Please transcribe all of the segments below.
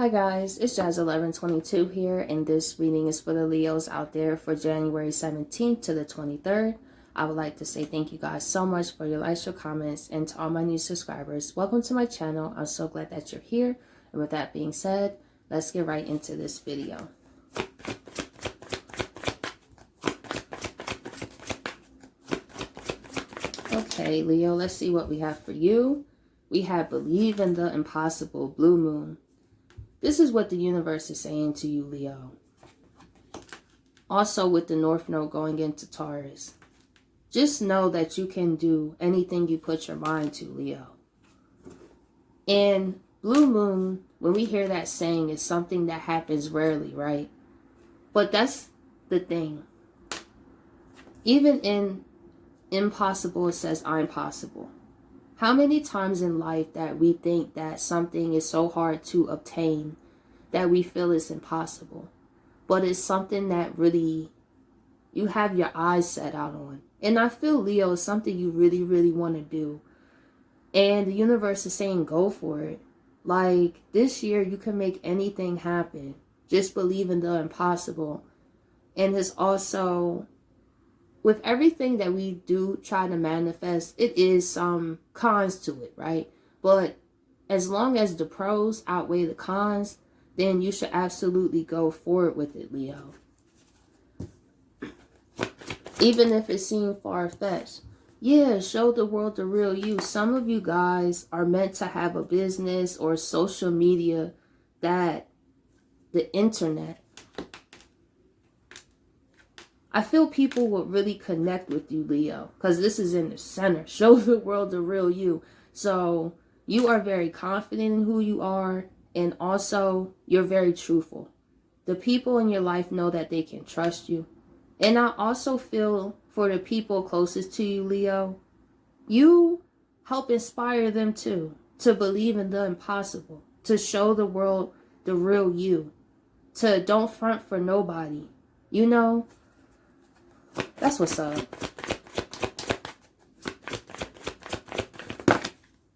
Hi guys, it's Jazz1122 here, and this reading is for the Leos out there for January 17th to the 23rd. I would like to say thank you guys so much for your likes, your comments, and to all my new subscribers. Welcome to my channel. I'm so glad that you're here. And with that being said, let's get right into this video. Okay, Leo, let's see what we have for you. We have Believe in the Impossible, Blue Moon. This is what the universe is saying to you, Leo. Also with the North Node going into Taurus. Just know that you can do anything you put your mind to, Leo. And Blue Moon, when we hear that saying, is something that happens rarely, right? But that's the thing. Even in impossible, it says I'm possible. How many times in life that we think that something is so hard to obtain that we feel it's impossible, but it's something that really you have your eyes set out on. And I feel, Leo, is something you really, really want to do. And the universe is saying go for it. Like this year, you can make anything happen. Just believe in the impossible. And it's also, with everything that we do try to manifest, it is some cons to it, right? But as long as the pros outweigh the cons, then you should absolutely go forward with it, Leo. Even if it seems far-fetched. Yeah, show the world the real you. Some of you guys are meant to have a business or social media that the internet, I feel people will really connect with you, Leo, because this is in the center. Show the world the real you. So you are very confident in who you are, and also you're very truthful. The people in your life know that they can trust you. And I also feel for the people closest to you, Leo, you help inspire them too, to believe in the impossible, to show the world the real you, to don't front for nobody. You know, that's what's up.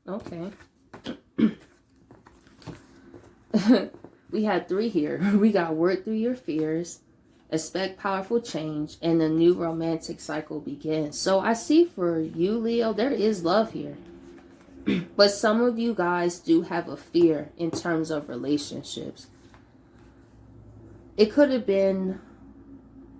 Okay. We had 3 here. We got work through your fears, expect powerful change, and a new romantic cycle begins. So I see for you, Leo, there is love here. But some of you guys do have a fear in terms of relationships. It could have been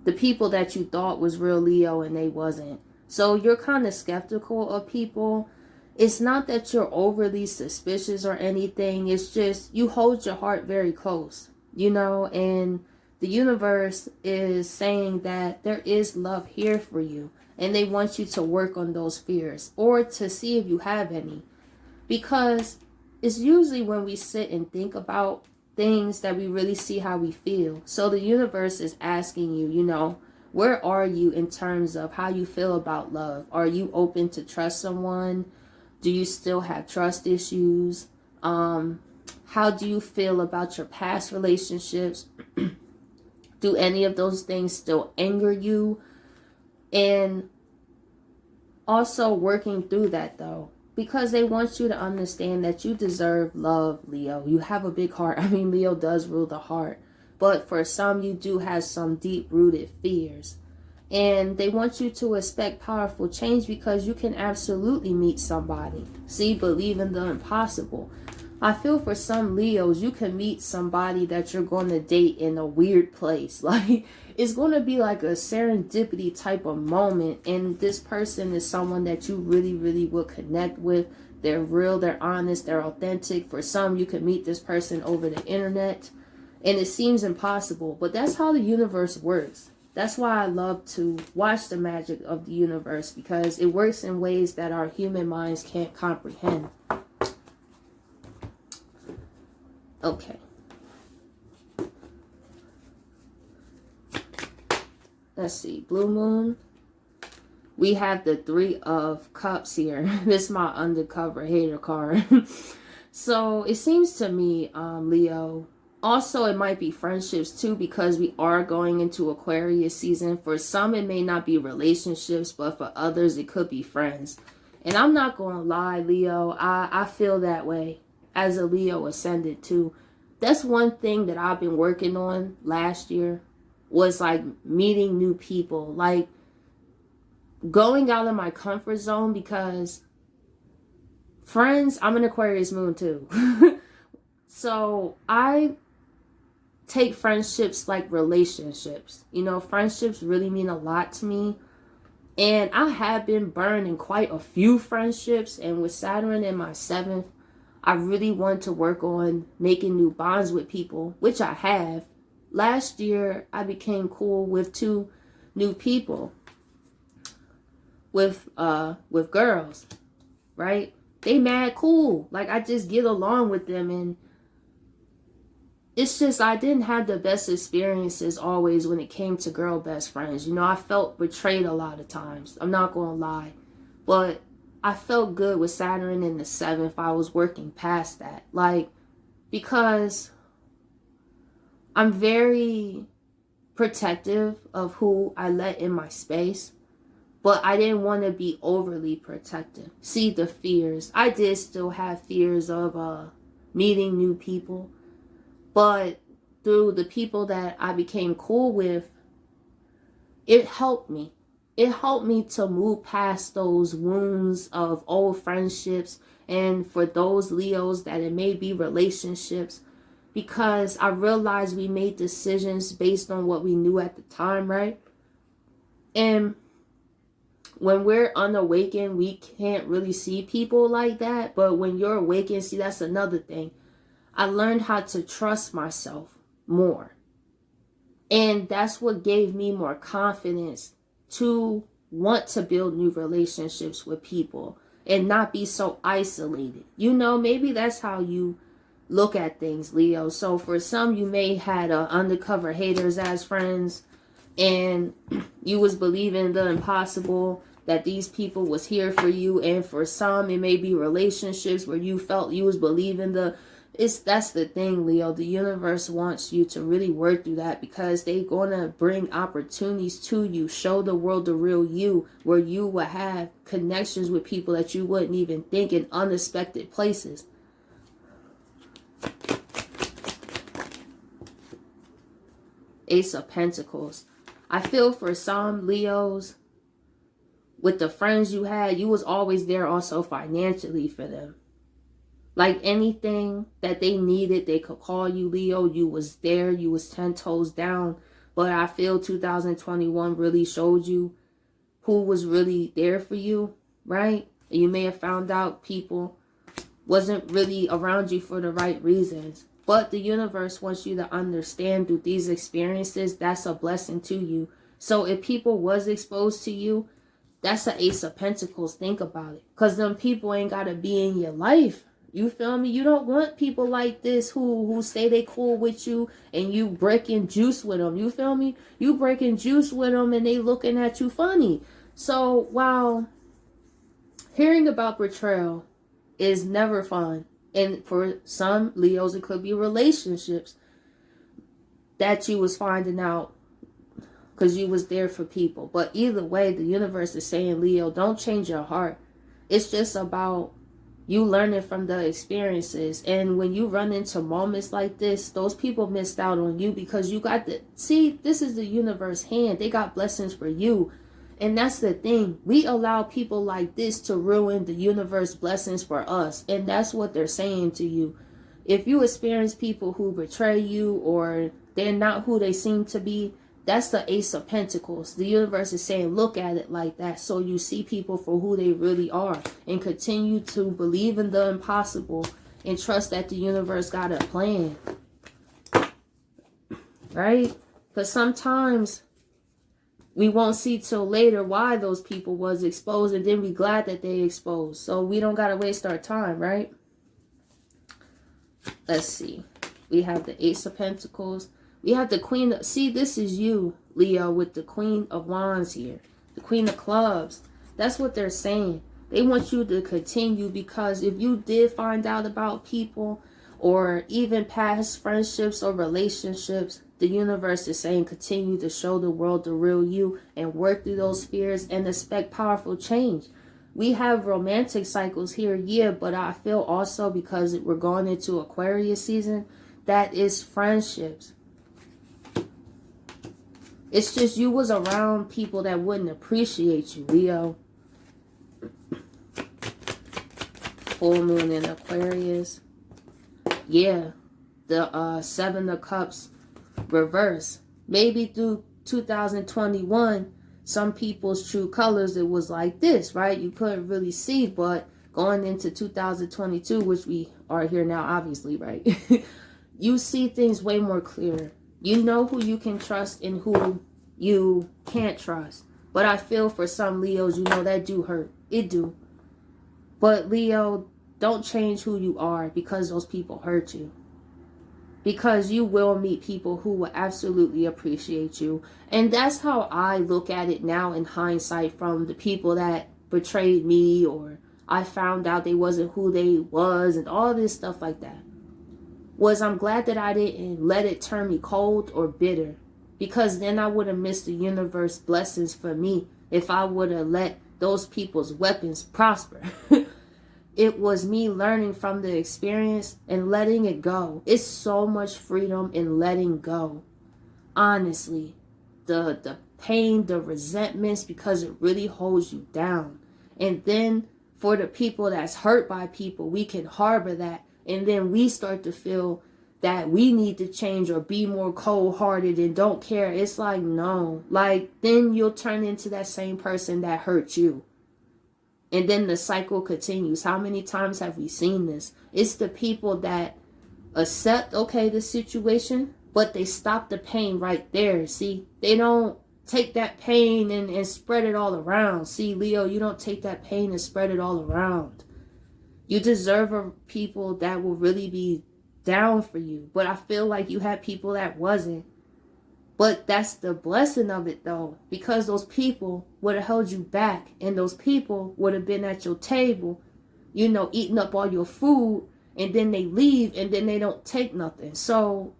the people that you thought was real, Leo, and they wasn't. So you're kind of skeptical of people. It's not that you're overly suspicious or anything. It's just you hold your heart very close, you know, and the universe is saying that there is love here for you, and they want you to work on those fears or to see if you have any, because it's usually when we sit and think about things that we really see how we feel. So the universe is asking you, you know, where are you in terms of how you feel about love? Are you open to trust someone? Do you still have trust issues? How do you feel about your past relationships? Do any of those things still anger you? And also working through that though, because they want you to understand that you deserve love, Leo. You have a big heart. I mean, Leo does rule the heart. But for some, you do have some deep-rooted fears. And they want you to expect powerful change because you can absolutely meet somebody. See, believe in the impossible. I feel for some Leos, you can meet somebody that you're going to date in a weird place. Like, it's going to be like a serendipity type of moment. And this person is someone that you really, really will connect with. They're real, they're honest, they're authentic. For some, you can meet this person over the internet. And it seems impossible, but that's how the universe works. That's why I love to watch the magic of the universe, because it works in ways that our human minds can't comprehend. Okay. Let's see. Blue Moon. We have the 3 of Cups here. This is my undercover hater card. So it seems to me, Leo, also it might be friendships too, because we are going into Aquarius season. For some, it may not be relationships, but for others, it could be friends. And I'm not going to lie, Leo, I feel that way as a Leo ascendant too. that's one thing that I've been working on last year, was like meeting new people, like going out of my comfort zone, because friends, I'm an Aquarius moon too. So I take friendships like relationships. You know, friendships really mean a lot to me. And I have been burned in quite a few friendships. And with Saturn in my seventh, I really want to work on making new bonds with people, which I have. Last year, I became cool with 2 new people, with girls, right? They mad cool. Like, I just get along with them, and it's just, I didn't have the best experiences always when it came to girl best friends. You know, I felt betrayed a lot of times. I'm not going to lie. But I felt good with Saturn in the 7th. I was working past that. Like, because I'm very protective of who I let in my space. But I didn't want to be overly protective. See, the fears. I did still have fears of meeting new people. But through the people that I became cool with, it helped me. It helped me to move past those wounds of old friendships. And for those Leos that it may be relationships, because I realized we made decisions based on what we knew at the time, right? And when we're unawakened, we can't really see people like that. But when you're awakened, see, that's another thing. I learned how to trust myself more. And that's what gave me more confidence to want to build new relationships with people and not be so isolated. You know, maybe that's how you look at things, Leo. So for some, you may had undercover haters as friends, and you was believing the impossible, that these people was here for you. And for some, it may be relationships where you felt you was believing that's the thing, Leo. The universe wants you to really work through that, because they're going to bring opportunities to you, show the world the real you, where you will have connections with people that you wouldn't even think in unexpected places. Ace of Pentacles. I feel for some Leos, with the friends you had, you was always there also financially for them. Like anything that they needed, they could call you, Leo. You was there. You was 10 toes down. But I feel 2021 really showed you who was really there for you, right? And you may have found out people wasn't really around you for the right reasons. But the universe wants you to understand through these experiences, that's a blessing to you. So if people was exposed to you, that's an Ace of Pentacles. Think about it. Because them people ain't got to be in your life. You feel me? You don't want people like this who say they cool with you and you breaking juice with them. You feel me? You breaking juice with them and they looking at you funny. So while hearing about betrayal is never fun, and for some Leos it could be relationships that you was finding out because you was there for people. But either way, the universe is saying, Leo, don't change your heart. It's just about you learning from the experiences. And when you run into moments like this, those people missed out on you, because you got see, this is the universe hand. They got blessings for you. And that's the thing. We allow people like this to ruin the universe blessings for us. And that's what they're saying to you. If you experience people who betray you, or they're not who they seem to be, that's the Ace of Pentacles. The universe is saying, look at it like that, so you see people for who they really are, and continue to believe in the impossible and trust that the universe got a plan. Right? Because sometimes we won't see till later why those people was exposed, and then we glad that they exposed. So we don't got to waste our time, right? Let's see. We have the Ace of Pentacles. We have the Queen of... See, this is you, Leo, with the Queen of Wands here. The Queen of Clubs. That's what they're saying. They want you to continue, because if you did find out about people, or even past friendships or relationships, the universe is saying continue to show the world the real you and work through those fears and expect powerful change. We have romantic cycles here, yeah, but I feel also, because we're going into Aquarius season, that is friendships. It's just you was around people that wouldn't appreciate you, Leo. Full moon in Aquarius. Yeah. The Seven of Cups reverse. Maybe through 2021, some people's true colors, it was like this, right? You couldn't really see, but going into 2022, which we are here now, obviously, right? You see things way more clear. You know who you can trust and who you can't trust. But I feel for some Leos, you know, that do hurt. It do. But Leo, don't change who you are because those people hurt you. Because you will meet people who will absolutely appreciate you. And that's how I look at it now in hindsight, from the people that betrayed me, or I found out they wasn't who they was, and all this stuff like that. Was I'm glad that I didn't let it turn me cold or bitter. Because then I would have missed the universe blessings for me if I would have let those people's weapons prosper. It was me learning from the experience and letting it go. It's so much freedom in letting go. Honestly, the pain, the resentments, because it really holds you down. And then for the people that's hurt by people, we can harbor that. And then we start to feel that we need to change or be more cold-hearted and don't care. It's like, no. Like, then you'll turn into that same person that hurt you. And then the cycle continues. How many times have we seen this? It's the people that accept, okay, the situation, but they stop the pain right there. See, they don't take that pain and spread it all around. See, Leo, you don't take that pain and spread it all around. You deserve people that will really be down for you. But I feel like you had people that wasn't. But that's the blessing of it, though, because those people would have held you back, and those people would have been at your table, you know, eating up all your food, and then they leave, and then they don't take nothing. So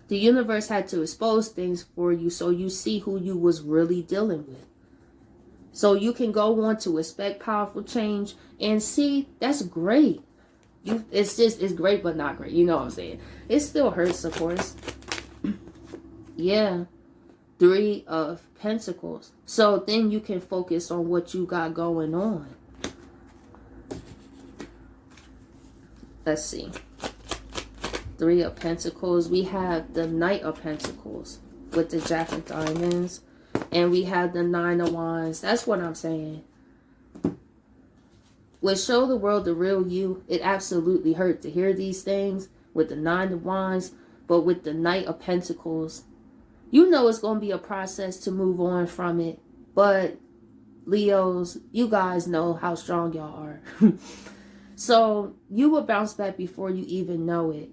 the universe had to expose things for you so you see who you was really dealing with. So you can go on to expect powerful change and see, that's great. It's great, but not great. You know what I'm saying? It still hurts, of course. Yeah. 3 of Pentacles. So then you can focus on what you got going on. Let's see. 3 of Pentacles. We have the Knight of Pentacles with the Jack of Diamonds. And we have the 9 of Wands. That's what I'm saying. Would show the world the real you. It absolutely hurt to hear these things with the 9 of Wands. But with the Knight of Pentacles, you know it's going to be a process to move on from it. But Leos, you guys know how strong y'all are. So you will bounce back before you even know it.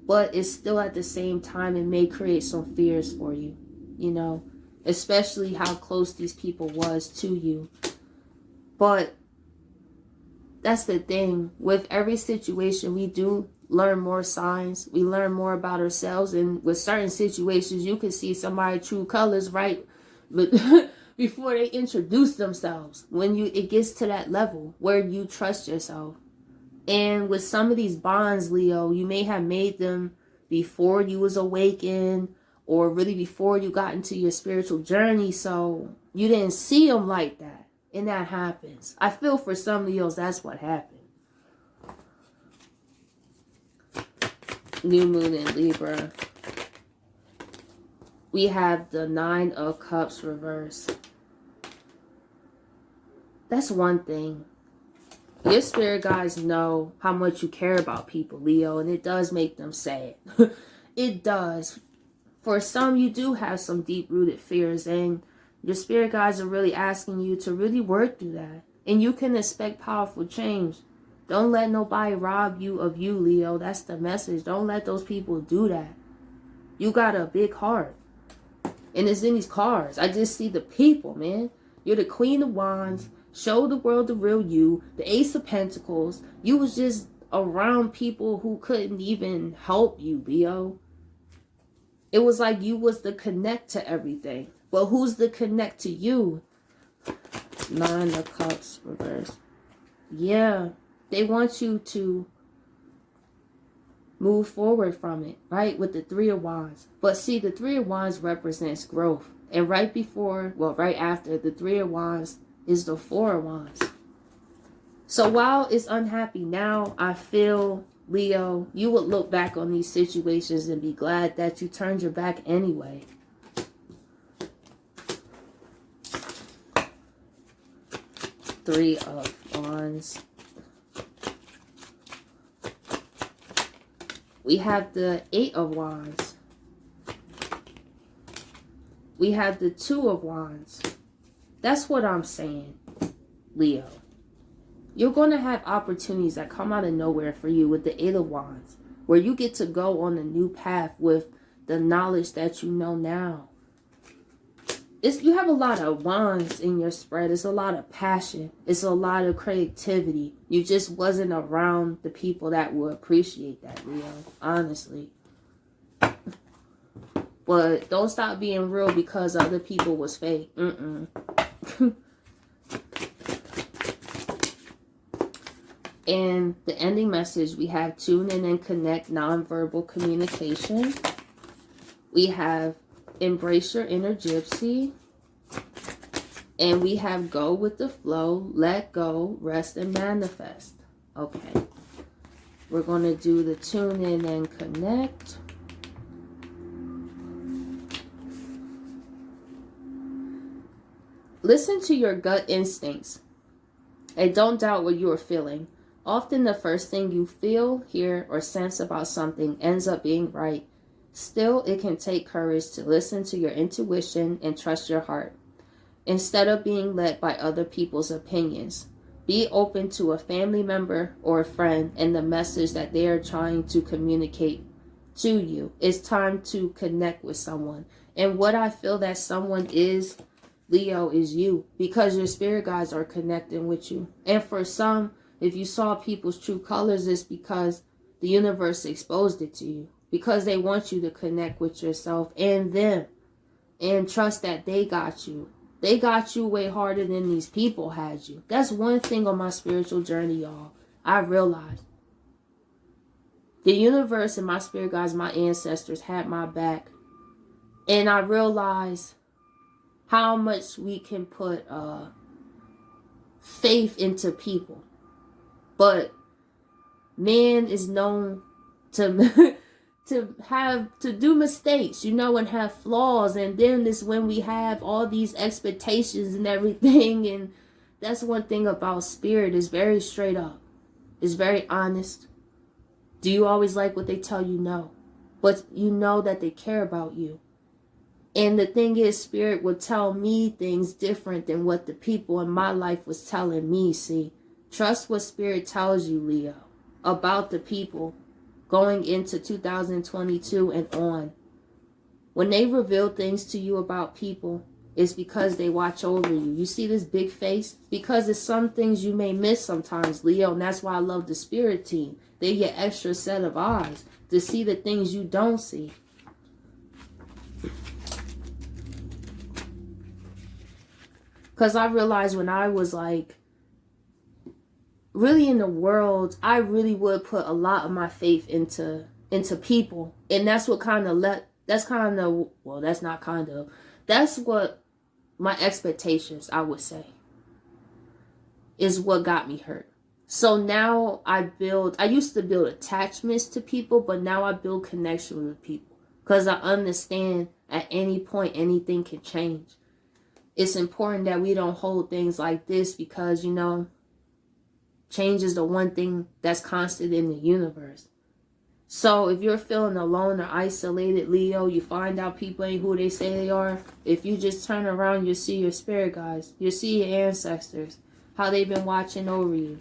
But it's still at the same time, it may create some fears for you. You know, especially how close these people was to you. But that's the thing. With every situation, we do learn more signs. We learn more about ourselves. And with certain situations, you can see somebody's true colors right before they introduce themselves. When it gets to that level where you trust yourself. And with some of these bonds, Leo, you may have made them before you was awakened, or really before you got into your spiritual journey. So you didn't see them like that. And that happens. I feel for some Leos, that's what happened. New moon in Libra. We have the 9 of Cups reverse. That's one thing. Your spirit guides know how much you care about people, Leo, and it does make them sad. It does. For some, you do have some deep-rooted fears, and your spirit guides are really asking you to really work through that. And you can expect powerful change. Don't let nobody rob you of you, Leo. That's the message. Don't let those people do that. You got a big heart. And it's in these cards. I just see the people, man. You're the Queen of Wands. Show the world the real you. The Ace of Pentacles. You was just around people who couldn't even help you, Leo. It was like you was the connect to everything. But who's the connect to you? 9 of Cups reverse. Yeah. They want you to move forward from it, right? With the Three of Wands. But see, the Three of Wands represents growth. And right before, well, right after the Three of Wands is the Four of Wands. So while it's unhappy now, I feel, Leo, you would look back on these situations and be glad that you turned your back anyway. Three of Wands. We have the Eight of Wands. We have the Two of Wands. That's what I'm saying, Leo. You're going to have opportunities that come out of nowhere for you with the Eight of Wands, where you get to go on a new path with the knowledge that you know now. You have a lot of wands in your spread. It's a lot of passion. It's a lot of creativity. You just wasn't around the people that would appreciate that, Leo, honestly. But don't stop being real because other people was fake. And the ending message, we have tune in and connect, nonverbal communication. We have embrace your inner gypsy. And we have go with the flow, let go, rest, and manifest. Okay. We're going to do the tune in and connect. Listen to your gut instincts and don't doubt what you are feeling. Often the first thing you feel, hear, or sense about something ends up being right. Still, it can take courage to listen to your intuition and trust your heart, instead of being led by other people's opinions. Be open to a family member or a friend and the message that they are trying to communicate to you. It's time to connect with someone. And what I feel that someone is, Leo, is you, because your spirit guides are connecting with you. And for some, if you saw people's true colors, it's because the universe exposed it to you, because they want you to connect with yourself and them and trust that they got you. They got you way harder than these people had you. That's one thing on my spiritual journey, y'all. I realized the universe and my spirit guides, my ancestors, had my back. And I realized how much we can put faith into people. But man is known to to do mistakes, and have flaws. And then is when we have all these expectations and everything. And that's one thing about spirit, is very straight up. It's very honest. Do you always like what they tell you? No. But you know that they care about you. And the thing is, spirit would tell me things different than what the people in my life was telling me. See, trust what spirit tells you, Leo, about the people going into 2022 and on. When they reveal things to you about people, it's because they watch over you. You see this big face? Because it's some things you may miss sometimes, Leo. And that's why I love the spirit team. They get extra set of eyes to see the things you don't see. Because I realized when I was like really in the world, I really would put a lot of my faith into people. And that's what that's what my expectations, I would say, is what got me hurt. So now I used to build attachments to people, but now I build connection with people. Because I understand at any point, anything can change. It's important that we don't hold things like this because, change is the one thing that's constant in the universe. So if you're feeling alone or isolated, Leo, you find out people ain't who they say they are. If you just turn around, you'll see your spirit guides. You'll see your ancestors, how they've been watching over you.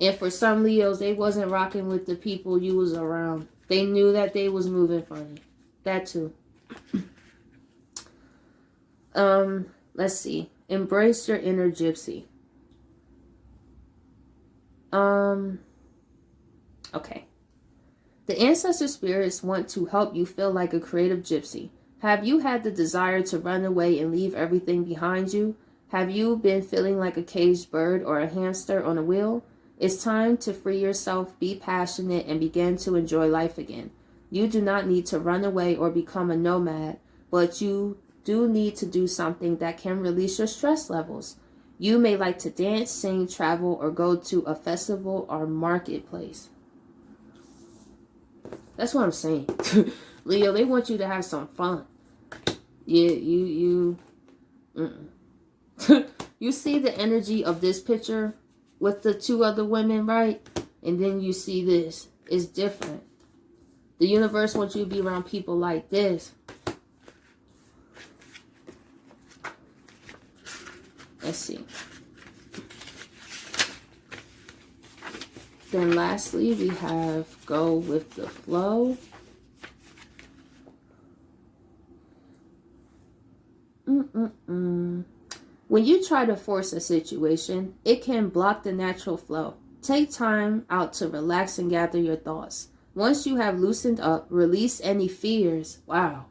And for some Leos, they wasn't rocking with the people you was around. They knew that they was moving funny. That too. Let's see. Embrace your inner gypsy. Okay. The ancestor spirits want to help you feel like a creative gypsy. Have you had the desire to run away and leave everything behind you? Have you been feeling like a caged bird or a hamster on a wheel? It's time to free yourself, be passionate, and begin to enjoy life again. You do not need to run away or become a nomad, but you do need to do something that can release your stress levels. You may like to dance, sing, travel, or go to a festival or marketplace. That's what I'm saying. Leo, they want you to have some fun. Yeah, you see the energy of this picture with the two other women, right? And then you see this. It's different. The universe wants you to be around people like this. Let's see. Then lastly, we have go with the flow. When you try to force a situation, it can block the natural flow. Take time out to relax and gather your thoughts. Once you have loosened up, release any fears. Wow.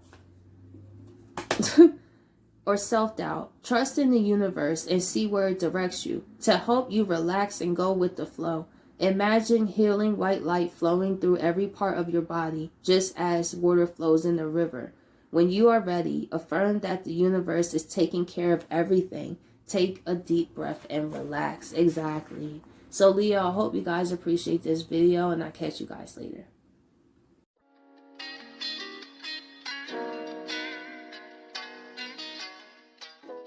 Or self-doubt. Trust in the universe and see where it directs you. To help you relax and go with the flow, imagine healing white light flowing through every part of your body, just as water flows in a river. When you are ready, affirm that the universe is taking care of everything. Take a deep breath and relax. Exactly. So Leo, I hope you guys appreciate this video, and I'll catch you guys later.